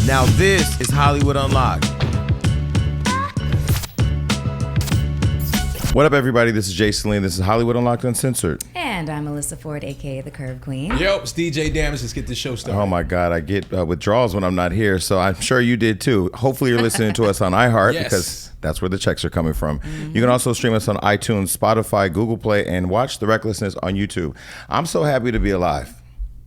Now this is Hollywood Unlocked. What up, everybody? This is Jason Lee. This is Hollywood Unlocked Uncensored. And I'm Alyssa Ford, a.k.a. the Curve Queen. Yo, it's DJ Damage. Let's get this show started. Oh, my God. I get withdrawals when I'm not here, so I'm sure you did, too. Hopefully, you're listening to us on iHeart because that's where the checks are coming from. Mm-hmm. You can also stream us on iTunes, Spotify, Google Play, and watch The Recklessness on YouTube. I'm so happy to be alive.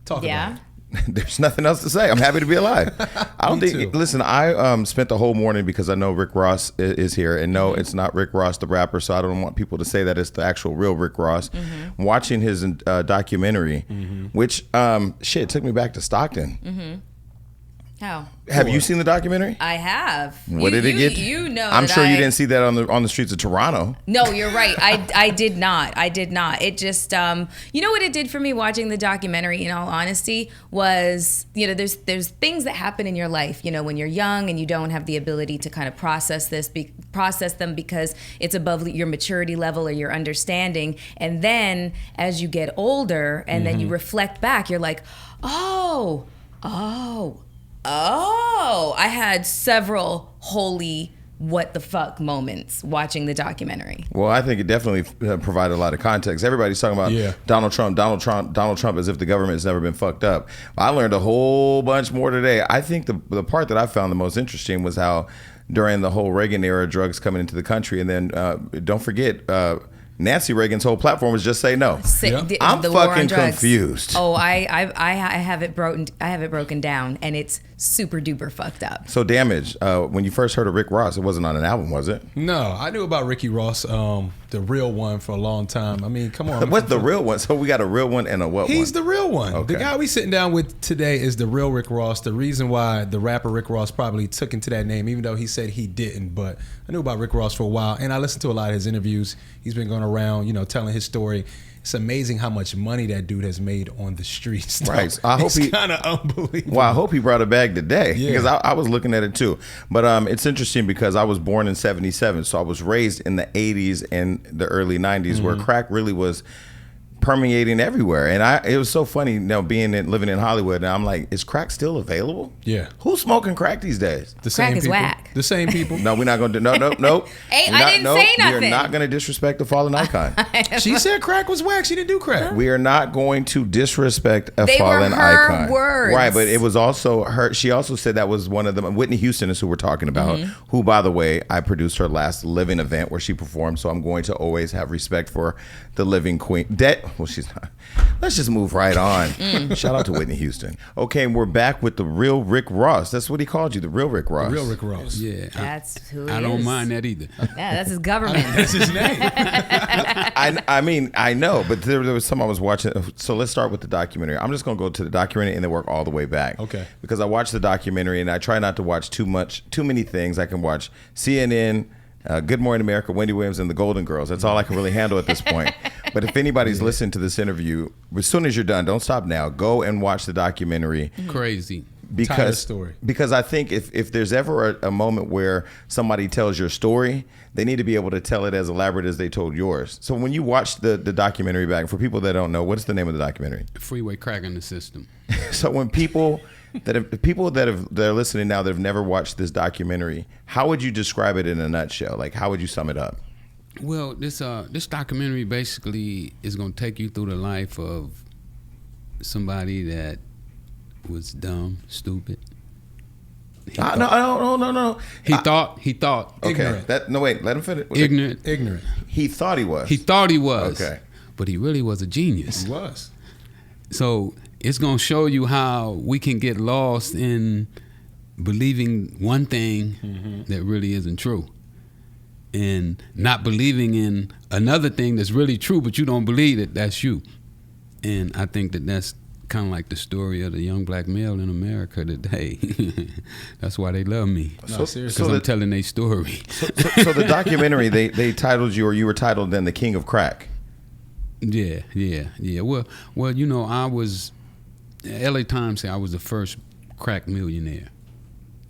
Talk about it. There's nothing else to say. I'm happy to be alive. I don't think. Listen, I spent the whole morning because I know Rick Ross is here, and no, it's not Rick Ross the rapper. So I don't want people to say that it's the actual real Rick Ross. Mm-hmm. Watching his documentary, which took me back to Stockton. Mm-hmm. How? Have you seen the documentary? I have. What did it get? You know, I'm sure you didn't see that on the streets of Toronto. No, you're right. I did not. It just you know what it did for me watching the documentary, in all honesty, was, you know, there's things that happen in your life, you know, when you're young and you don't have the ability to kind of process them because it's above your maturity level or your understanding. And then as you get older and then you reflect back, you're like, oh, I had several holy what the fuck moments watching the documentary. Well, I think it definitely provided a lot of context. Everybody's talking about Donald Trump as if the government has never been fucked up. I learned a whole bunch more today. I think the part that I found the most interesting was how during the whole Reagan era, drugs coming into the country, and then don't forget, Nancy Reagan's whole platform was just say no. I'm fucking confused. Oh, I have it broken down, and it's super duper fucked up. So Damage, when you first heard of Rick Ross, it wasn't on an album, was it? No, I knew about Ricky Ross, the real one, for a long time. I mean, come on. What's the real one? So we got a real one and a what one? He's the real one. Okay. The guy we sitting down with today is the real Rick Ross. The reason why the rapper Rick Ross probably took into that name, even though he said he didn't, but I knew about Rick Ross for a while, and I listened to a lot of his interviews. He's been going around, you know, telling his story. It's amazing how much money that dude has made on the streets. Right. I hope it's kind of unbelievable. Well, I hope he brought a bag today because I was looking at it too. But it's interesting because I was born in '77, so I was raised in the '80s and the early '90s where crack really was permeating everywhere. And it was so funny, you know, living in Hollywood, and I'm like, is crack still available? Yeah. Who's smoking crack these days? The same Crack is people. whack. The same people. No, we're not going to do. No. Hey, I didn't say nothing. We're not going to disrespect the fallen icon. She said crack was whack. She didn't do crack. We are not going to disrespect a fallen were her icon. Words. Right, but it was also her. She also said that was one of them. Whitney Houston is who we're talking about, who, by the way, I produced her last living event where she performed. So I'm going to always have respect for the living queen. Well, she's not. Let's just move right on. Shout out to Whitney Houston. Okay, and we're back with the real Rick Ross. That's what he called you, the real Rick Ross. The real Rick Ross. Yeah. That's who he I is. don't mind that either. Yeah, that's his government. That's his name. I mean, I know, but there was some I was watching. So let's start with the documentary. I'm just going to go to the documentary and then work all the way back. Okay. Because I watched the documentary and I try not to watch too many things. I can watch CNN, Good Morning America, Wendy Williams, and the Golden Girls. That's all I can really handle at this point. But if anybody's listening to this interview, as soon as you're done, don't stop now. Go and watch the documentary. Crazy. Because I think if there's ever a moment where somebody tells your story, they need to be able to tell it as elaborate as they told yours. So when you watch the documentary back, for people that don't know, what's the name of the documentary? Freeway crack in the system. So when people that are listening now that have never watched this documentary, how would you describe it in a nutshell? Like, how would you sum it up? Well, this documentary basically is going to take you through the life of somebody that was dumb, stupid. No. He thought. Okay. Ignorant. Let him finish. Ignorant. He thought he was. He thought he was. Okay. But he really was a genius. He was. So it's going to show you how we can get lost in believing one thing that really isn't true, and not believing in another thing that's really true, but you don't believe that that's you. And I think that's kind of like the story of the young black male in America today. That's why they love me. No, seriously. Because I'm telling their story. So the documentary, they titled you, or you were titled then, The King of Crack. Yeah. Well, you know, I was, LA Times said I was the first crack millionaire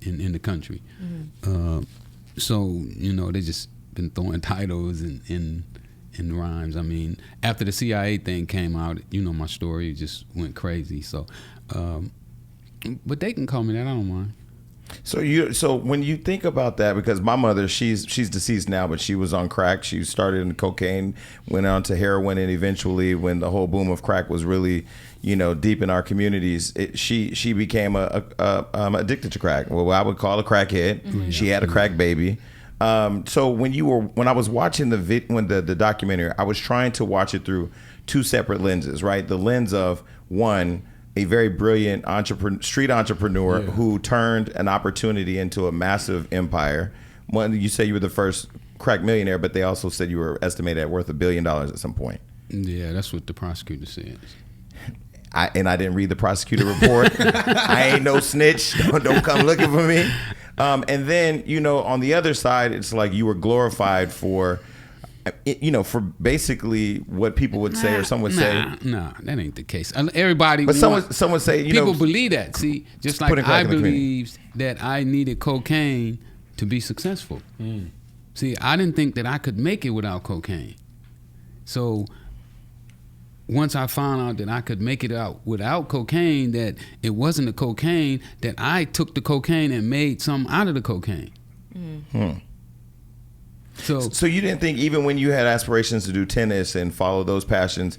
in the country. So, you know, they just been throwing titles and rhymes. I mean, after the CIA thing came out, you know, my story just went crazy. So, but they can call me that. I don't mind. So when you think about that, because my mother, she's deceased now, but she was on crack. She started in cocaine, went on to heroin, and eventually, when the whole boom of crack was really, deep in our communities, she became addicted to crack. Well, I would call a crackhead. Mm-hmm. She had a crack baby. So when I was watching the documentary, I was trying to watch it through two separate lenses, right? The lens of one, a very brilliant street entrepreneur who turned an opportunity into a massive empire. One, you say you were the first crack millionaire, but they also said you were estimated at worth $1 billion at some point. Yeah, that's what the prosecutor said. I didn't read the prosecutor report. I ain't no snitch. Don't come looking for me. And then, on the other side, it's like you were glorified for basically what people would say, or some would say. No, that ain't the case. Everybody. But some would say, people believe that. See, just like I believed that I needed cocaine to be successful. Mm. See, I didn't think that I could make it without cocaine. So once I found out that I could make it out without cocaine, that it wasn't the cocaine, that I took the cocaine and made something out of the cocaine. Mm. So you didn't think, even when you had aspirations to do tennis and follow those passions,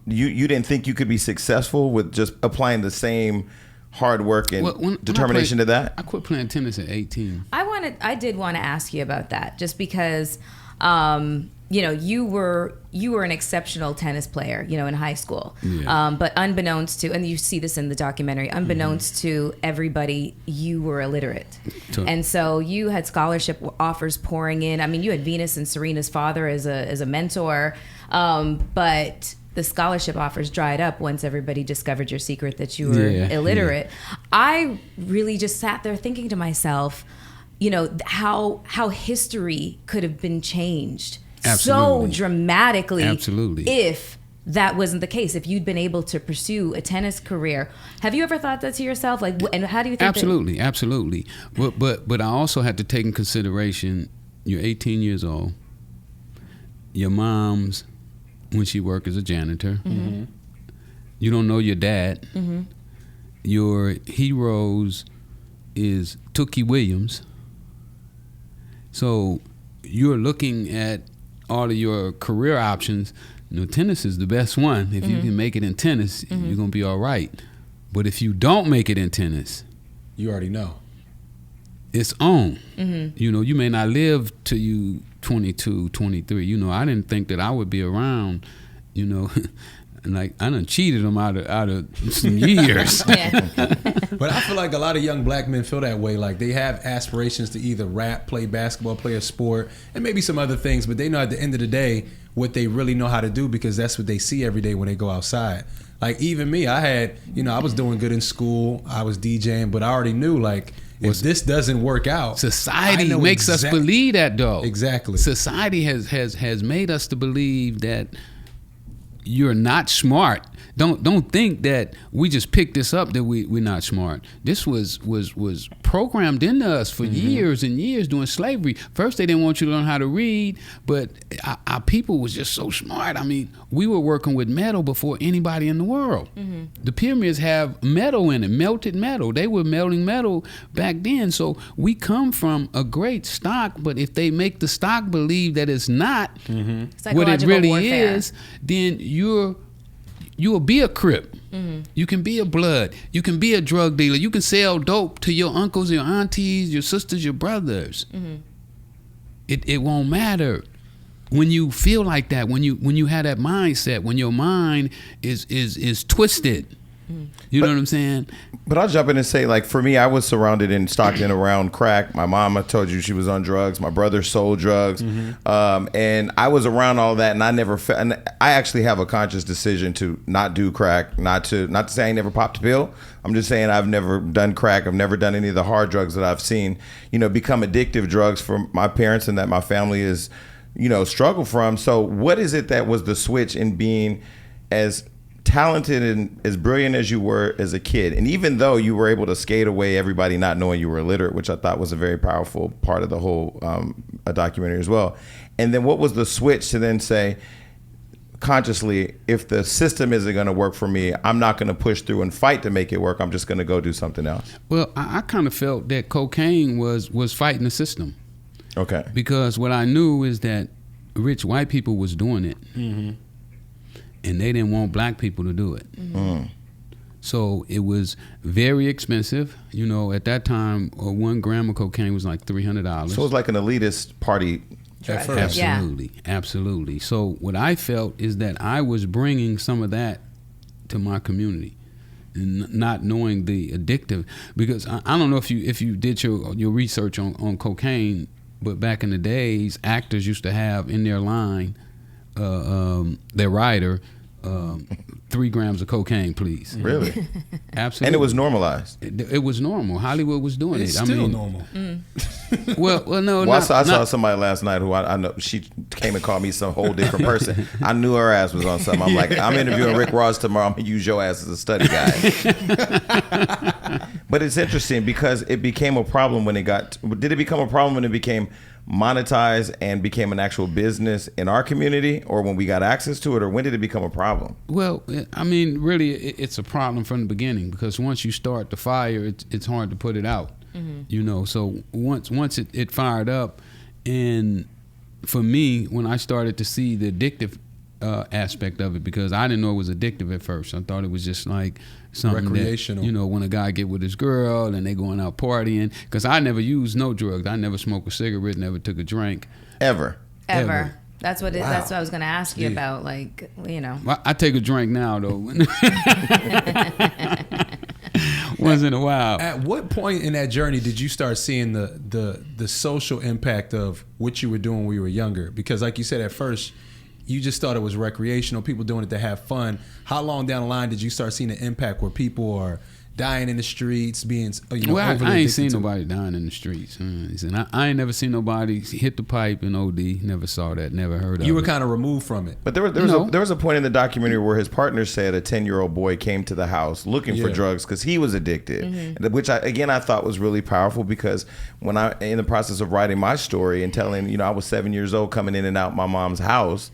you didn't think you could be successful with just applying the same hard work and determination to that? I quit playing tennis at 18. I did want to ask you about that, just because you were an exceptional tennis player, in high school. Yeah. But unbeknownst to, and you see this in the documentary, unbeknownst to everybody, you were illiterate. And so you had scholarship offers pouring in. I mean, you had Venus and Serena's father as a mentor, but the scholarship offers dried up once everybody discovered your secret that you were illiterate. Yeah. I really just sat there thinking to myself, how history could have been changed. Absolutely. So dramatically. Absolutely. If that wasn't the case, if you'd been able to pursue a tennis career. Have you ever thought that to yourself? And how do you think Absolutely. But I also had to take in consideration, you're 18 years old. Your mom's, when she worked as a janitor. Mm-hmm. You don't know your dad. Mm-hmm. Your heroes is Tookie Williams. So you're looking at all of your career options. Tennis is the best one. If you can make it in tennis, you're going to be all right. But if you don't make it in tennis, you already know. It's on. Mm-hmm. You may not live till you 22, 23. I didn't think that I would be around, like I done cheated them out of some years. But I feel like a lot of young black men feel that way. Like they have aspirations to either rap, play basketball, play a sport, and maybe some other things. But they know at the end of the day what they really know how to do, because that's what they see every day when they go outside. Like even me, I had, I was doing good in school. I was DJing, but I already knew like, if this doesn't work out, society makes us believe that, though. Exactly. Society has made us to believe that you're not smart. Don't think that we just picked this up that we're not smart. This was programmed into us for years and years during slavery. First, they didn't want you to learn how to read, but our people was just so smart. I mean, we were working with metal before anybody in the world. Mm-hmm. The pyramids have metal in it, melted metal. They were melting metal back then. So we come from a great stock, but if they make the stock believe that it's not what it really is, then you will be a Crip. Mm-hmm. You can be a Blood. You can be a drug dealer. You can sell dope to your uncles, your aunties, your sisters, your brothers. Mm-hmm. It won't matter when you feel like that. When you have that mindset. When your mind is twisted. You know what I'm saying? But I'll jump in and say, like, for me, I was surrounded in Stockton around crack. My mom, I told you, she was on drugs. My brother sold drugs. And I was around all that, and I never and I actually have a conscious decision to not do crack, not to say I never popped a pill. I'm just saying I've never done crack. I've never done any of the hard drugs that I've seen, become addictive drugs for my parents and that my family is, struggle from. So what is it that was the switch in being as talented and as brilliant as you were as a kid, and even though you were able to skate away everybody not knowing you were illiterate, which I thought was a very powerful part of the whole documentary as well. And then what was the switch to then say, consciously, if the system isn't going to work for me, I'm not going to push through and fight to make it work. I'm just going to go do something else. Well, I kind of felt that cocaine was fighting the system. Okay. Because what I knew is that rich white people was doing it, and they didn't want black people to do it. So it was very expensive. You know, at that time, 1 gram of cocaine was like $300. So it was like an elitist party. Absolutely, absolutely. So what I felt is that I was bringing some of that to my community, and not knowing the addictive. Because I don't know if you did your research on cocaine, but back in the days, actors used to have in their line, their rider, 3 grams of cocaine, please. Really? Absolutely. And it was normalized. It was normal. Hollywood was doing It's it. still normal. Well, no. Well, I saw somebody last night who I know. She came and called me some whole different person. I knew her ass was on something. I'm like, I'm interviewing Rick Ross tomorrow. I'm gonna use your ass as a study guide. But it's interesting because it became a problem when it got. Did it become a problem when it became monetized and became an actual business in our community, or when we got access to it, or when did it become a problem? Well, I mean, really, it's a problem from the beginning, because once you start the fire, it's hard to put it out. You know, so once it fired up, and for me, when I started to see the addictive aspect of it, because I didn't know it was addictive at first. I thought it was just like something recreational. That, you know, when a guy get with his girl and they going out partying. Because I never used no drugs. I never smoked a cigarette, never took a drink. Ever. That's what I was going to ask you about. Like, you know, I take a drink now though. Once in a while. At what point in that journey did you start seeing the social impact of what you were doing when you were younger? Because like you said, at first you just thought it was recreational, people doing it to have fun. How long down the line did you start seeing the impact where people are dying in the streets, being, you know, well, I ain't seen to nobody dying in the streets. I ain't never seen nobody hit the pipe and OD. Never saw that. Never heard of it. You were kind of removed from it. But there was a point in the documentary where his partner said a 10-year-old boy came to the house looking for drugs because he was addicted, which I thought was really powerful, because when I, in the process of writing my story and telling, you know, I was 7 years old coming in and out my mom's house,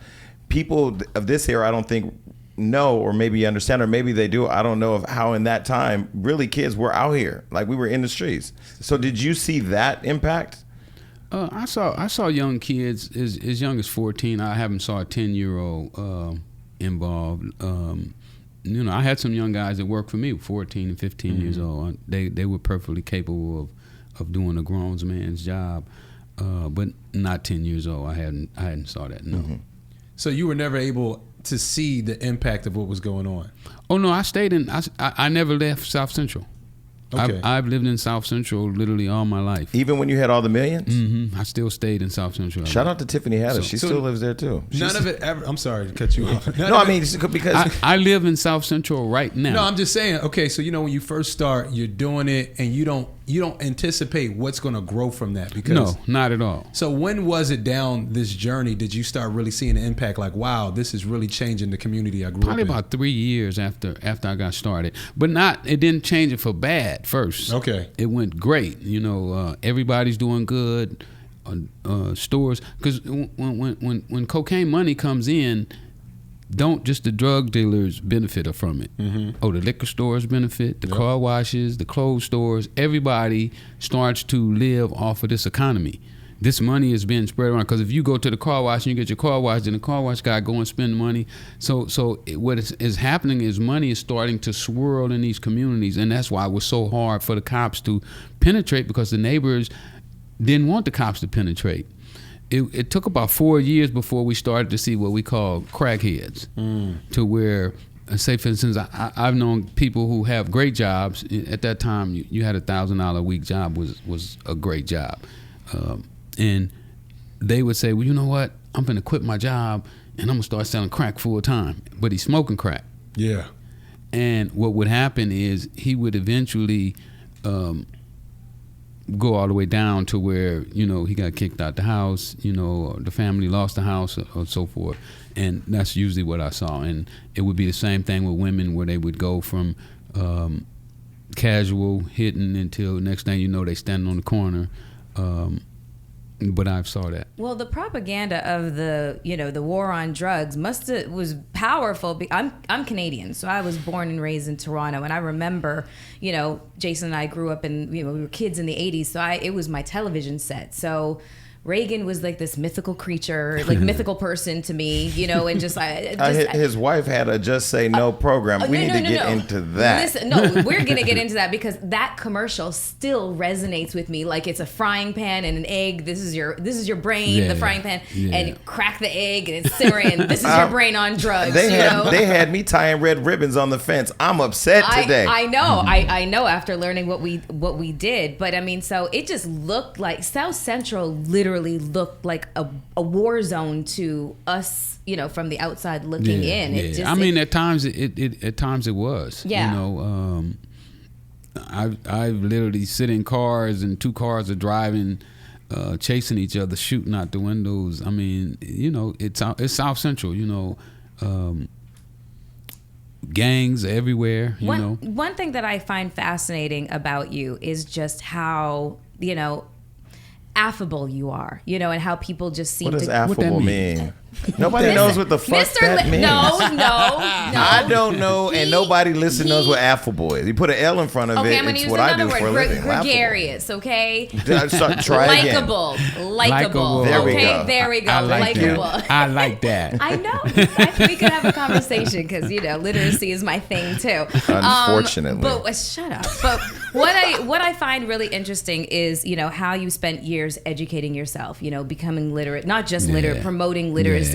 people of this era, I don't think know, or maybe understand, or maybe they do, I don't know, of how in that time really kids were out here, like we were in the streets. So did you see that impact? I saw young kids as young as 14. I haven't saw a 10-year-old involved. You know, I had some young guys that worked for me, 14 and 15 years old. They were perfectly capable of doing a grown man's job, but not 10 years old. I hadn't saw that. No. So you were never able to see the impact of what was going on? Oh no, I stayed in. I never left South Central. Okay. I've lived in South Central literally all my life. Even when you had all the millions? I still stayed in South Central. Shout out to Tiffany Haddish. She still lives there too. None of it ever. I'm sorry to cut you off. No, I mean, because I live in South Central right now. No, I'm just saying. Okay, so you know when you first start, you're doing it, and you don't anticipate what's going to grow from that. Because no, not at all. So when was it down this journey? Did you start really seeing the impact? Like, wow, this is really changing the community I grew Probably up in. about 3 years after I got started, but it didn't change it for bad first. Okay. It went great. You know, everybody's doing good. Stores, because when cocaine money comes in, don't just the drug dealers benefit from it. Oh, the liquor stores benefit, the car washes, the clothes stores. Everybody starts to live off of this economy. This money is being spread around, because if you go to the car wash and you get your car washed, then the car wash guy go and spend money. So what is happening is money is starting to swirl in these communities, and that's why it was so hard for the cops to penetrate, because the neighbors didn't want the cops to penetrate. It took about 4 years before we started to see what we call crackheads, to where, say for instance, I've known people who have great jobs. At that time, you had $1,000 a week job was a great job. And they would say, well, you know what? I'm going to quit my job and I'm going to start selling crack full time. But he's smoking crack. Yeah. And what would happen is he would eventually go all the way down to where, you know, he got kicked out the house, you know, or the family lost the house, or so forth. And that's usually what I saw. And it would be the same thing with women, where they would go from casual hitting until next thing you know, they standing on the corner. But I saw that. Well, the propaganda of the war on drugs was powerful. I'm Canadian, so I was born and raised in Toronto, and I remember, Jason and I grew up in, we were kids in the 80s, so it was my television set. So Reagan was like this mythical creature, like mythical person to me, and just his wife had a Just Say No program. We need to get into that. Listen, we're gonna get into that because that commercial still resonates with me. Like it's a frying pan and an egg. This is your brain, the frying pan, and crack the egg and it's simmering. And this is your brain on drugs. They had me tying red ribbons on the fence. I'm upset today. I know. I know after learning what we did, but I mean, so it just looked like South Central literally looked like a war zone to us, from the outside looking in. At times it was. Yeah. I've literally sit in cars and two cars are driving, chasing each other, shooting out the windows. I mean, it's South Central. Gangs everywhere. One thing that I find fascinating about you is just how affable you are, and how people just seem to... What does affable mean? Nobody knows what the fuck that means. No. I don't know, and nobody listening knows what affable is. You put an L in front of it, it's what I do for a living. Gregarious, okay? Try again. Likeable. There we go. There we go. I like Likeable. I like that. I know. We could have a conversation because, literacy is my thing too. Unfortunately. But shut up. But what I find really interesting is, how you spent years educating yourself, becoming literate, not just literate, promoting literacy.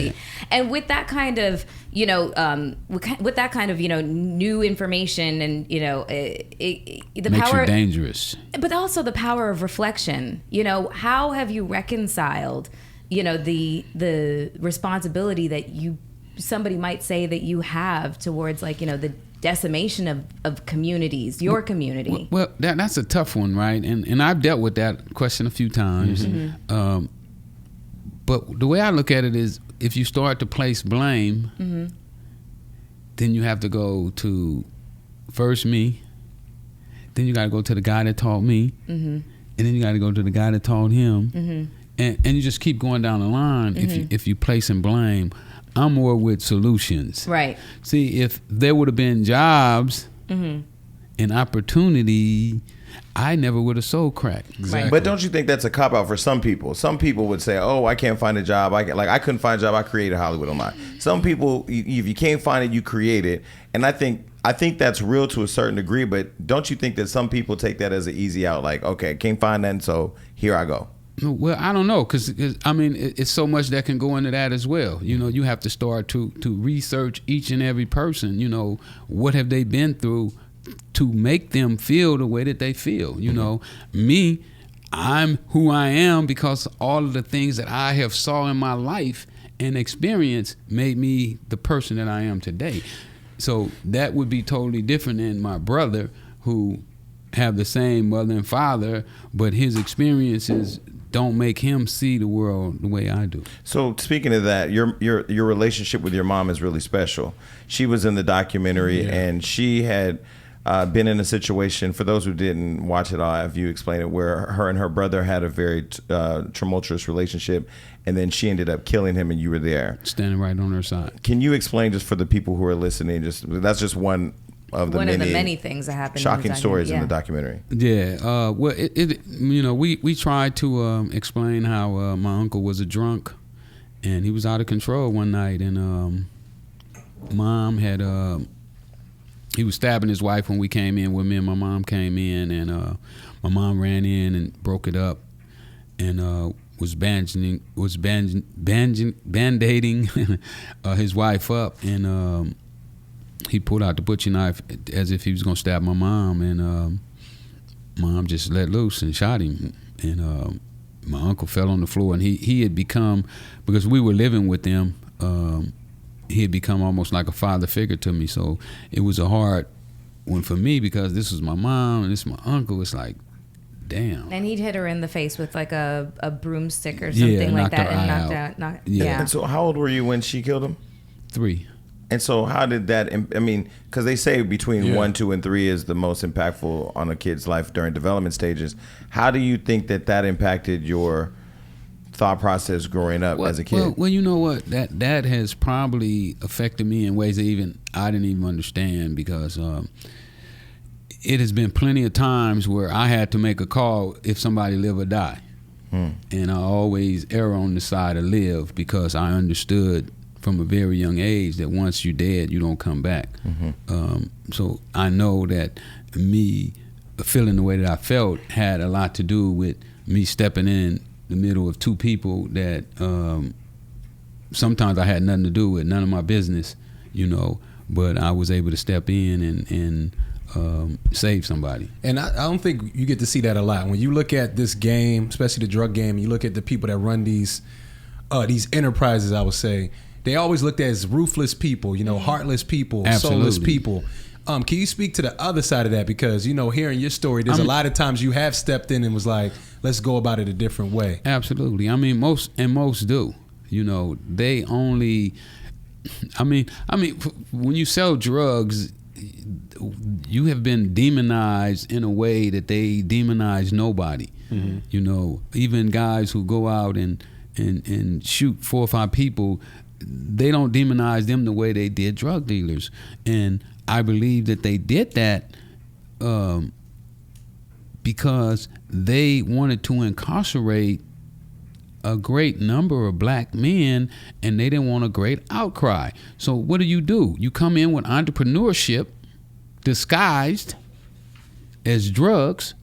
And with that kind of, with that kind of, new information and, the makes power... you dangerous. But also the power of reflection. How have you reconciled, the responsibility that somebody might say that you have towards, like, the decimation of communities, your community? Well, that's a tough one, right? And I've dealt with that question a few times. Mm-hmm. But the way I look at it is, if you start to place blame, then you have to go to first me, then you got to go to the guy that taught me, and then you got to go to the guy that taught him, and you just keep going down the line. If you place and blame, I'm more with solutions. Right. See, if there would have been jobs and opportunity, I never would have sold crack. Exactly. But don't you think that's a cop out for some people? Some people would say, "Oh, I can't find a job. I couldn't find a job. I created Hollywood on mine." Some people, if you can't find it, you create it. And I think that's real to a certain degree. But don't you think that some people take that as an easy out? Like, okay, can't find that, so here I go. Well, I don't know, because I mean, it's so much that can go into that as well. You have to start to research each and every person. What have they been through to make them feel the way that they feel. Me, I'm who I am because all of the things that I have saw in my life and experience made me the person that I am today. So that would be totally different than my brother, who have the same mother and father, but his experiences don't make him see the world the way I do. So speaking of that, your relationship with your mom is really special. She was in the documentary, and she had been in a situation, for those who didn't watch it, I'll have you explain it, where her and her brother had a very tumultuous relationship, and then she ended up killing him, and you were there. Standing right on her side. Can you explain, just for the people who are listening, that's just one of the many things that happened. Shocking stories in the documentary. Yeah. Well, we tried to explain how my uncle was a drunk, and he was out of control one night, and mom had... he was stabbing his wife when we came in, when me and my mom came in, and my mom ran in and broke it up, and was band-aiding his wife up, and he pulled out the butcher knife as if he was gonna stab my mom, and mom just let loose and shot him, and my uncle fell on the floor, and he had become, because we were living with them, he had become almost like a father figure to me. So it was a hard one for me, because this was my mom and this is my uncle. It's like, damn. And he'd hit her in the face with like a broomstick or something like that, and knocked out. And so how old were you when she killed him? 3. And so how did that, I mean, because they say between 1, 2, and 3 is the most impactful on a kid's life during development stages. How do you think that impacted your thought process growing up as a kid? Well, you know what? That has probably affected me in ways that even I didn't even understand, because it has been plenty of times where I had to make a call if somebody live or die. And I always err on the side of live, because I understood from a very young age that once you're dead, you don't come back. So I know that me feeling the way that I felt had a lot to do with me stepping in the middle of two people that sometimes I had nothing to do with, none of my business, but I was able to step in and save somebody. And I don't think you get to see that a lot. When you look at this game, especially the drug game, and you look at the people that run these enterprises, I would say, they always looked at as ruthless people, heartless people, soulless people. Can you speak to the other side of that? Because, hearing your story, there's a lot of times you have stepped in and was like, let's go about it a different way. Absolutely. I mean, most do. They only, when you sell drugs, you have been demonized in a way that they demonize nobody. Even guys who go out and shoot 4 or 5 people, they don't demonize them the way they did drug dealers. And I believe that they did that because they wanted to incarcerate a great number of black men, and they didn't want a great outcry. So what do? You come in with entrepreneurship disguised as drugs,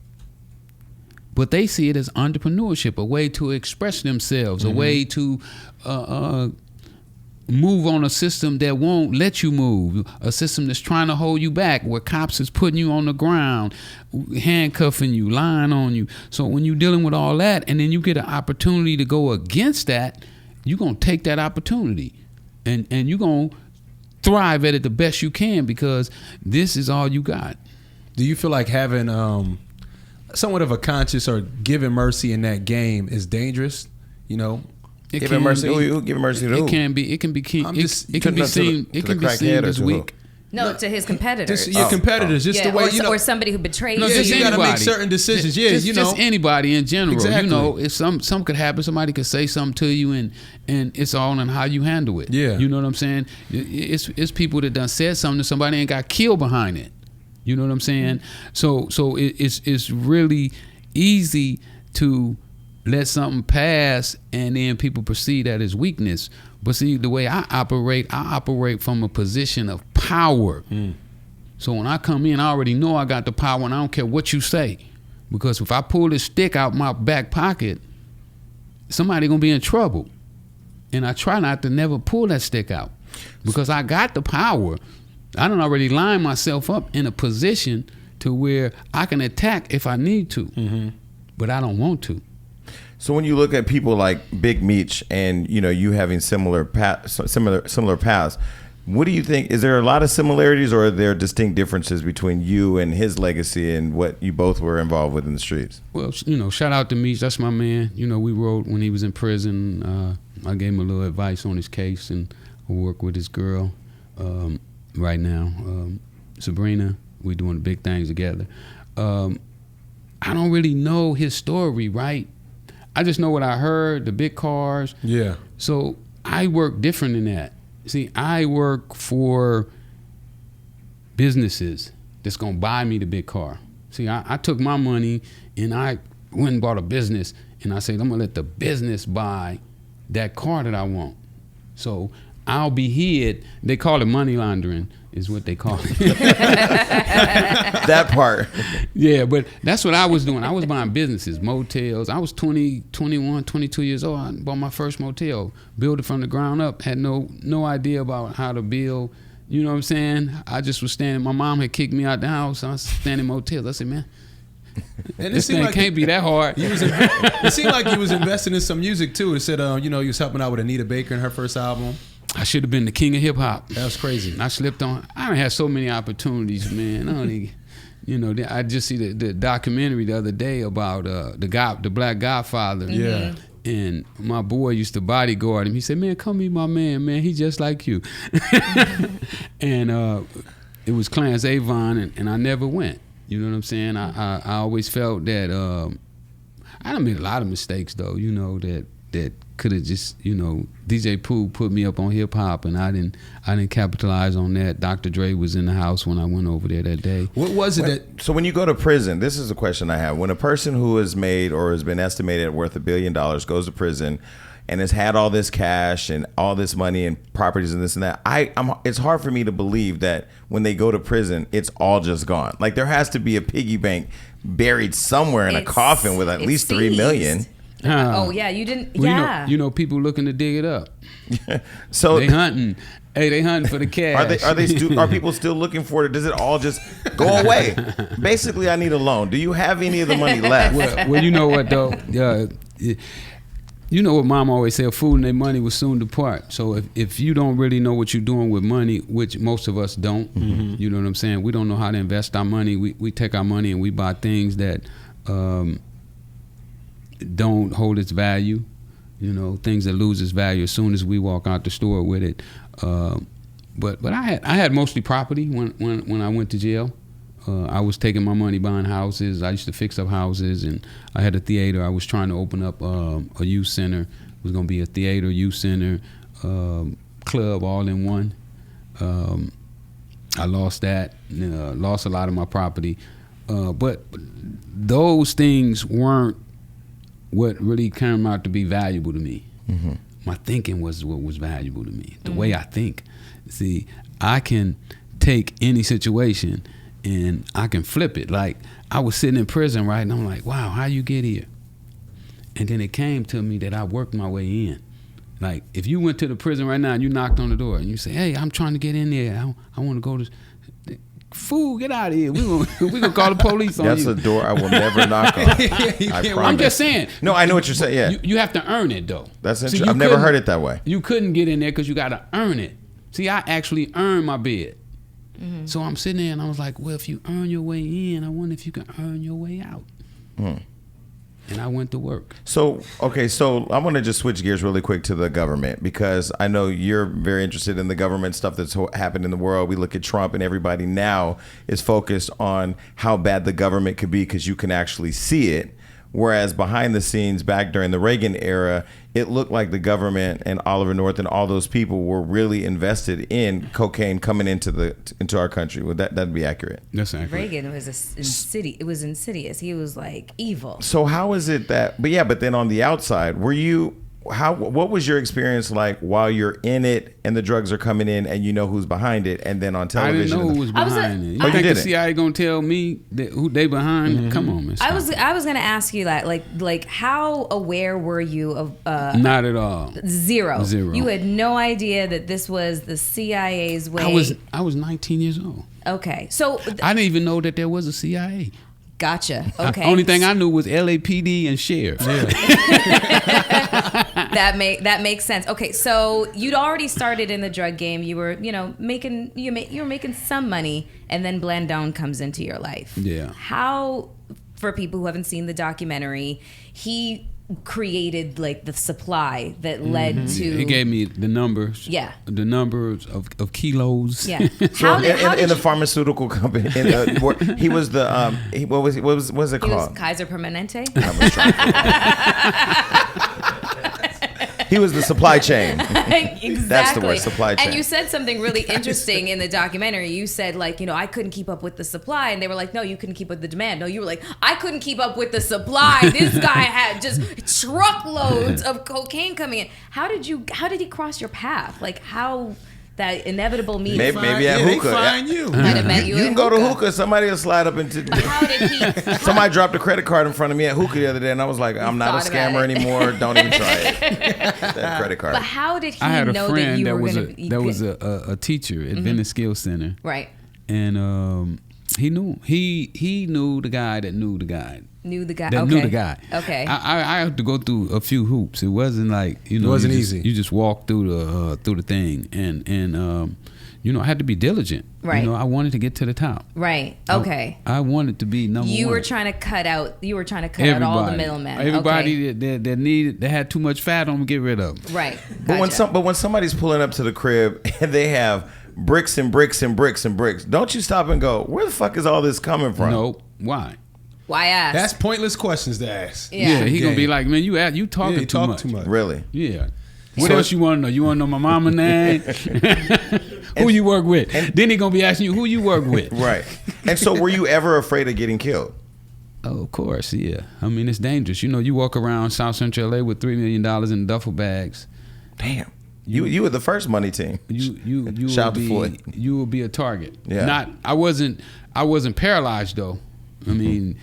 but they see it as entrepreneurship, a way to express themselves, a way to move on a system that won't let you move, a system that's trying to hold you back, where cops is putting you on the ground, handcuffing you, lying on you. So when you're dealing with all that, and then you get an opportunity to go against that, you're going to take that opportunity, and you're going to thrive at it the best you can, because this is all you got. Do you feel like having somewhat of a conscience or giving mercy in that game is dangerous? Giving mercy to who? It can be. It can be seen as weak. No, to his competitors. Your competitors, just the way or somebody who betrays. No, you got to make certain decisions. Just anybody in general. Exactly. If some could happen, somebody could say something to you, and it's all in how you handle it. Yeah, you know what I'm saying. It's people that done said something to somebody and got killed behind it. You know what I'm saying. So it's really easy to let something pass, and then people perceive that as weakness. But see, the way I operate from a position of power. So when I come in, I already know I got the power, and I don't care what you say. Because if I pull this stick out my back pocket, somebody gonna be in trouble. And I try not to never pull that stick out, because I got the power. I done already line myself up in a position to where I can attack if I need to, but I don't want to. So when you look at people like Big Meech and you having similar paths, what do you think? Is there a lot of similarities, or are there distinct differences between you and his legacy and what you both were involved with in the streets? Well, shout out to Meech. That's my man. We rode when he was in prison. I gave him a little advice on his case, and I work with his girl right now, Sabrina. We're doing the big things together. I don't really know his story, right? I just know what I heard, the big cars. Yeah. So I work different than that. See, I work for businesses that's going to buy me the big car. See, I took my money and I went and bought a business, and I said, I'm going to let the business buy that car that I want. So I'll be hid. They call it money laundering, is what they call it. That part. Yeah, but that's what I was doing. I was buying businesses, motels. I was 20, 21, 22 years old. I bought my first motel, built it from the ground up, had no idea about how to build. You know what I'm saying? I just was standing. My mom had kicked me out the house. I was standing in motels. I said, man, and this thing can't be that hard. It seemed like he was investing in some music too. It said, he was helping out with Anita Baker in her first album. I should have been the king of hip hop. That was crazy. I slipped on. I done had so many opportunities, man. I just see the documentary the other day about the Black Godfather. Yeah. And my boy used to bodyguard him. He said, man, come meet my man, he just like you. And it was Clarence Avon, and I never went. You know what I'm saying? I always felt that I done made a lot of mistakes, though, that that could have just, DJ Pooh put me up on hip hop, and I didn't capitalize on that. Dr. Dre was in the house when I went over there that day. What was it So when you go to prison, this is a question I have. When a person who is made or has been estimated worth $1 billion goes to prison and has had all this cash and all this money and properties and this and that, it's hard for me to believe that when they go to prison, it's all just gone. Like, there has to be a piggy bank buried somewhere in a coffin with at least $3 million. Oh yeah, you didn't. Well, yeah, people looking to dig it up. So they hunting. Hey, they hunting for the cash. Are people still looking for it? Does it all just go away? Basically, I need a loan. Do you have any of the money left? Well, you know what though. You know what Mom always said: "Food and their money will soon depart." So if you don't really know what you're doing with money, which most of us don't, you know what I'm saying? We don't know how to invest our money. We take our money and we buy things that don't hold its value, things that lose its value as soon as we walk out the store with it. But I had mostly property when I went to jail. I was taking my money buying houses. I used to fix up houses, and I had a theater. I was trying to open up a youth center. It was going to be a theater, youth center, club all in one. I lost that, lost a lot of my property. But those things weren't what really came out to be valuable to me. Mm-hmm. My thinking was what was valuable to me. The way I think. See, I can take any situation and I can flip it. Like, I was sitting in prison, right? And I'm like, wow, how you get here? And then it came to me that I worked my way in. Like, if you went to the prison right now and you knocked on the door and you say, hey, I'm trying to get in there. I want to go to... Fool, get out of here. We gonna call the police on you. That's a door I will never knock on. I promise. I'm just saying. No, I know what you're saying. Yeah, you have to earn it though. That's interesting. I've never heard it that way. You couldn't get in there because you got to earn it. See, I actually earned my bed. Mm-hmm. So I'm sitting there and I was like, well, if you earn your way in, I wonder if you can earn your way out. And I went to work. So I want to just switch gears really quick to the government, because I know you're very interested in the government stuff that's happened in the world. We look at Trump, and everybody now is focused on how bad the government could be because you can actually see it. Whereas behind the scenes, back during the Reagan era, it looked like the government and Oliver North and all those people were really invested in cocaine coming into our country. Would that'd be accurate? That's accurate. Reagan was it was insidious. He was like evil. So how is it that? But then on the outside, what was your experience like while you're in it and the drugs are coming in and you know who's behind it, and then on television? I didn't know who was behind it. You think the CIA gonna tell me who they behind? Mm-hmm. Come on, man. I was gonna ask you that, like how aware were you of? Not at all. Zero. You had no idea that this was the CIA's way. I was 19 years old. Okay, so I didn't even know that there was a CIA. Gotcha. Okay. Only thing I knew was LAPD and sheriff. Yeah. That makes sense. Okay, so you'd already started in the drug game. You were, making some money, and then Blandone comes into your life. Yeah. How, for people who haven't seen the documentary, he created like the supply that led to. He gave me the numbers. Yeah. The numbers of kilos. Yeah. So in the pharmaceutical company, he was the what was it called? He was Kaiser Permanente. He was the supply chain. Exactly. That's the word, supply chain. And you said something really interesting in the documentary. You said, like, I couldn't keep up with the supply. And they were like, no, you couldn't keep up with the demand. No, you were like, I couldn't keep up with the supply. This guy had just truckloads of cocaine coming in. How did he cross your path? Like, how... that inevitable meeting. Maybe at hookah. Find you. You can go to hookah. Somebody will slide up into. How did he? Somebody dropped a credit card in front of me at hookah the other day, and I was like, "I'm not a scammer anymore. Don't even try it." That credit card. But how did he I had a know friend that you were going to? That was a teacher at Venice Skills Center, right? And he knew the guy that knew the guy. Knew the guy. That okay. knew the guy. Okay. I had to go through a few hoops. It wasn't like it wasn't easy. easy. You just walk through the thing, and I had to be diligent. Right. I wanted to get to the top. Right. Okay. I wanted to be number one. You were trying to cut out all the middlemen. Everybody that had too much fat on them, get rid of them. Right. Gotcha. But when somebody's pulling up to the crib and they have bricks and bricks and bricks and bricks, don't you stop and go, where the fuck is all this coming from? No. Why? Why ask? That's pointless questions to ask. Yeah. He gonna be like, man, you talking too much. Really? Yeah. What else you want to know? You want to know my mama name? Who you work with? Then he gonna be asking you who you work with. Right. And so, were you ever afraid of getting killed? Oh, of course, yeah. I mean, it's dangerous. You know, you walk around South Central LA with $3 million in duffel bags. Damn. You were the first money team. You Shout will to Floyd. You will be a target. Yeah. I wasn't paralyzed though. I mean,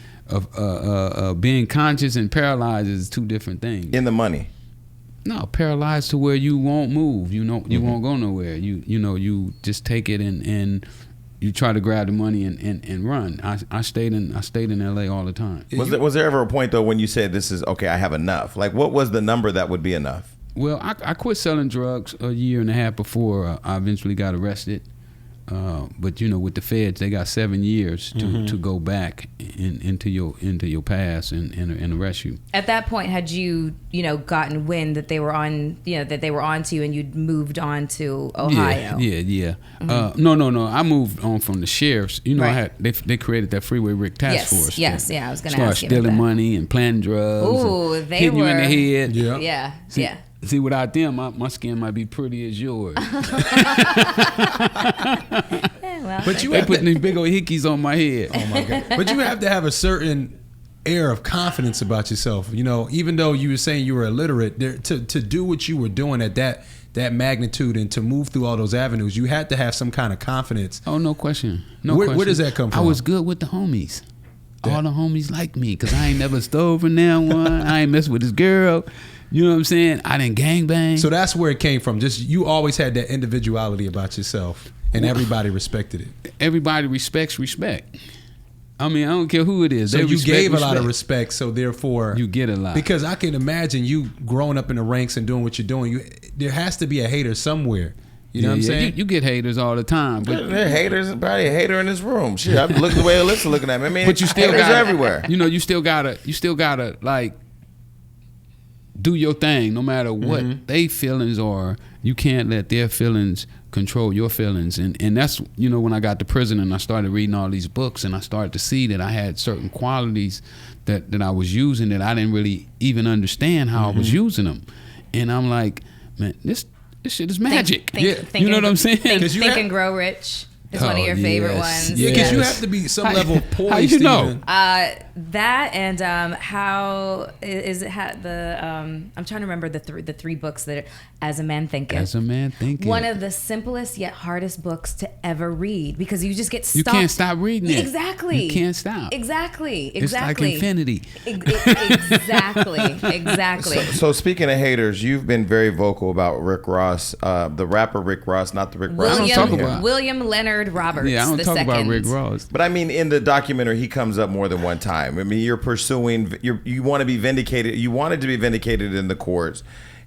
being conscious and paralyzed is two different things. In the money. No, paralyzed to where you won't move. You know, you won't go nowhere. You just take it and you try to grab the money and run. I stayed in LA all the time. Was there ever a point though when you said this is okay, I have enough? Like what was the number that would be enough? Well, I quit selling drugs a year and a half before I eventually got arrested. But you know, with the feds, they got 7 years to go back into your past and arrest you. At that point, had you gotten wind that they were on to you, and you'd moved on to Ohio? Yeah. No. I moved on from the sheriffs. You know, Right. they created that Freeway Rick Task Force. Yes. I was going to Start ask you about stealing that. money and planting drugs. Ooh, and they hitting you in the were- head. Yeah. See, without them, my skin might be pretty as yours. But you They have putting to, these big old hickeys on my head. oh my God. But you have to have a certain air of confidence about yourself. You know, even though you were saying you were illiterate, to do what you were doing at that magnitude and to move through all those avenues, you had to have some kind of confidence. Oh, no question. Where does that come from? I was good with the homies. All the homies like me because I ain't never stole from them one. I ain't mess with this girl. You know what I'm saying? I didn't gangbang. So that's where it came from. Just you always had that individuality about yourself, and everybody respected it. Everybody respects respect. I mean, I don't care who it is. So They you respect gave a lot of respect. respect. So therefore, You get a lot. Because I can imagine you growing up in the ranks and doing what you're doing. There has to be a hater somewhere. You know what I'm saying? You get haters all the time, but There are haters, probably a hater in this room. Shit, I'm looking the way Alyssa looking at me. I mean, but you still haters gotta, are everywhere. You know, you still gotta like do your thing, no matter what they feelings are. You can't let their feelings control your feelings, and that's when I got to prison and I started reading all these books and I started to see that I had certain qualities that I was using that I didn't really even understand how I was using them, and I'm like, man, this shit is magic. Think you know what I'm saying? Think and Grow Rich is one of your favorite ones. Yeah, because you have to be some level of poised. How you know? That and how is it? I'm trying to remember the three books that are, As a Man Thinketh. As a Man Thinketh. One of the simplest yet hardest books to ever read because you just get stuck. You can't stop reading it. Exactly. You can't stop. Exactly. It's like infinity. Exactly. So speaking of haters, you've been very vocal about Rick Ross, the rapper Rick Ross, not the Rick Ross. I don't talk about- William Leonard Roberts. Yeah, I don't talk about Rick Ross. But I mean, in the documentary, he comes up more than one time. I mean, you're pursuing, you want to be vindicated. You wanted to be vindicated in the courts.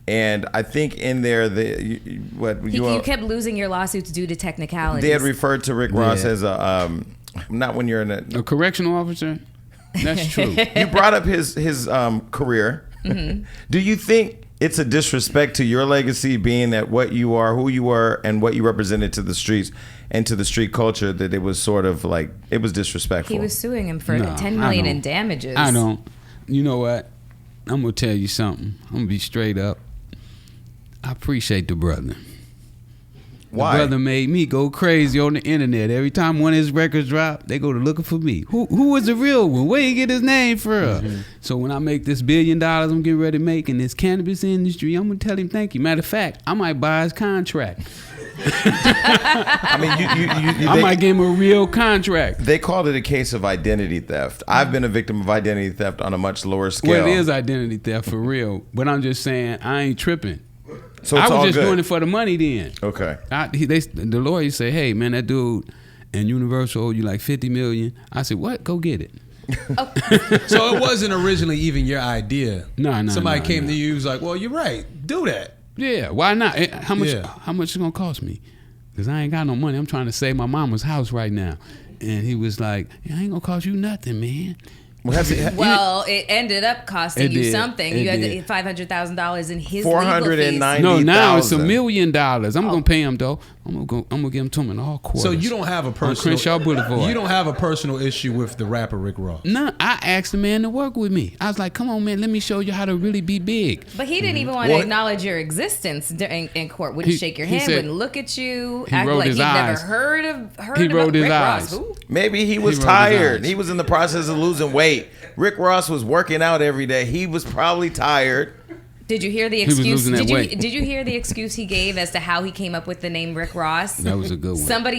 And I think in there, you kept losing your lawsuits due to technicalities. They had referred to Rick Ross as not when you're in a correctional officer. That's true. You brought up his career. Do you think it's a disrespect to your legacy, being that what you are, who you were, and what you represented to the streets and to the street culture, that it was sort of like, it was disrespectful? He was suing him for $10 million in damages. I don't. You know what? I'm going to tell you something. I'm going to be straight up. I appreciate the brother. Why? The brother made me go crazy on the internet. Every time one of his records drop, they go to looking for me. Who was the real one? Where he get his name from? So when I make this $1 billion I'm getting ready to make in this cannabis industry, I'm going to tell him thank you. Matter of fact, I might buy his contract. I mean, I might give him a real contract. They called it a case of identity theft. I've been a victim of identity theft on a much lower scale. Well, it is identity theft for real. But I'm just saying, I ain't tripping. So I it's was all just good. doing it for the money then. Okay. The lawyer say, hey, man, that dude and Universal owe you like $50 million. I said, what? Go get it. So it wasn't originally even your idea. No. Somebody came to you, was like, well, you're right. Do that. Yeah, why not? How much it's going to cost me? Because I ain't got no money. I'm trying to save my mama's house right now. And he was like, I ain't going to cost you nothing, man. Well, it ended up costing you something. You had $500,000 in his $490,000. legal fees. No, now it's $1 million. I'm gonna pay him though. I'm gonna give them to him in all quarters. So you don't have a personal Crenshaw Boulevard. You don't have a personal issue with the rapper Rick Ross. No, I asked the man to work with me. I was like, come on, man, let me show you how to really be big. But he didn't even want to acknowledge your existence in court. Wouldn't shake your hand, wouldn't look at you, act like he'd never heard about Rick Ross. Ooh. Maybe he was tired. He was in the process of losing weight. Rick Ross was working out every day. He was probably tired. Did you hear the excuse? Did you hear the excuse he gave as to how he came up with the name Rick Ross? That was a good one.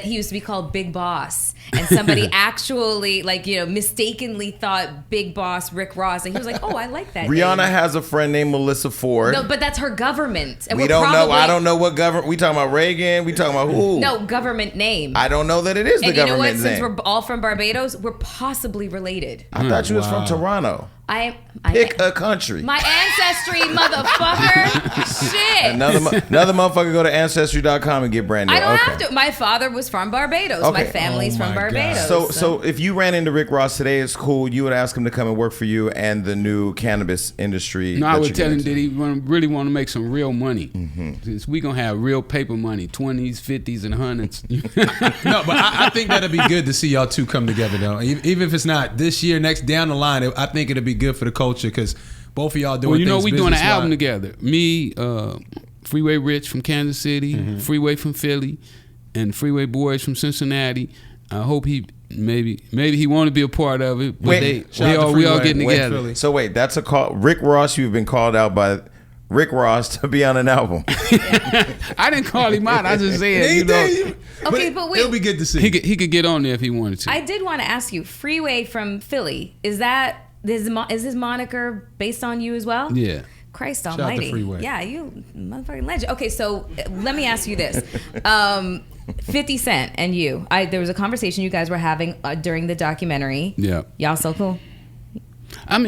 He used to be called Big Boss, and somebody actually mistakenly thought Big Boss Rick Ross, and he was like, "Oh, I like that." Rihanna name. has a friend named Melissa Ford. No, but that's her government. And we don't know. I don't know what government. We talking about Reagan. We talking about who? No, government name. I don't know that it is the government name. And you know what? Since we're all from Barbados, we're possibly related. I thought you was from Toronto. Pick a country. My ancestry, motherfucker. Shit. Another motherfucker go to Ancestry.com and get brand new. I don't have to. My father was from Barbados. Okay. My family's from Barbados. So if you ran into Rick Ross today, it's cool. You would ask him to come and work for you and the new cannabis industry. No, I would tell him that he really want to make some real money. Since we going to have real paper money, 20s, 50s, and 100s. No, but I think that'd be good to see y'all two come together, though. Even if it's not this year, next down the line, I think it'd be good for the culture because both of y'all doing things. Well, we doing an album together. Me, Freeway Rich from Kansas City, Freeway from Philly, and Freeway Boys from Cincinnati. I hope he maybe he want to be a part of it. But we all getting together. So wait, that's a call. Rick Ross, you've been called out by Rick Ross to be on an album. I didn't call him out. I just said, Okay, but wait. It'll be good to see. He could get on there if he wanted to. I did want to ask you, Freeway from Philly, is his moniker based on you as well? Yeah. Christ Shout almighty. out to Freeway. Yeah, you motherfucking legend. Okay, so let me ask you this. 50 Cent and you. There was a conversation you guys were having during the documentary. Yeah. Y'all so cool? I'm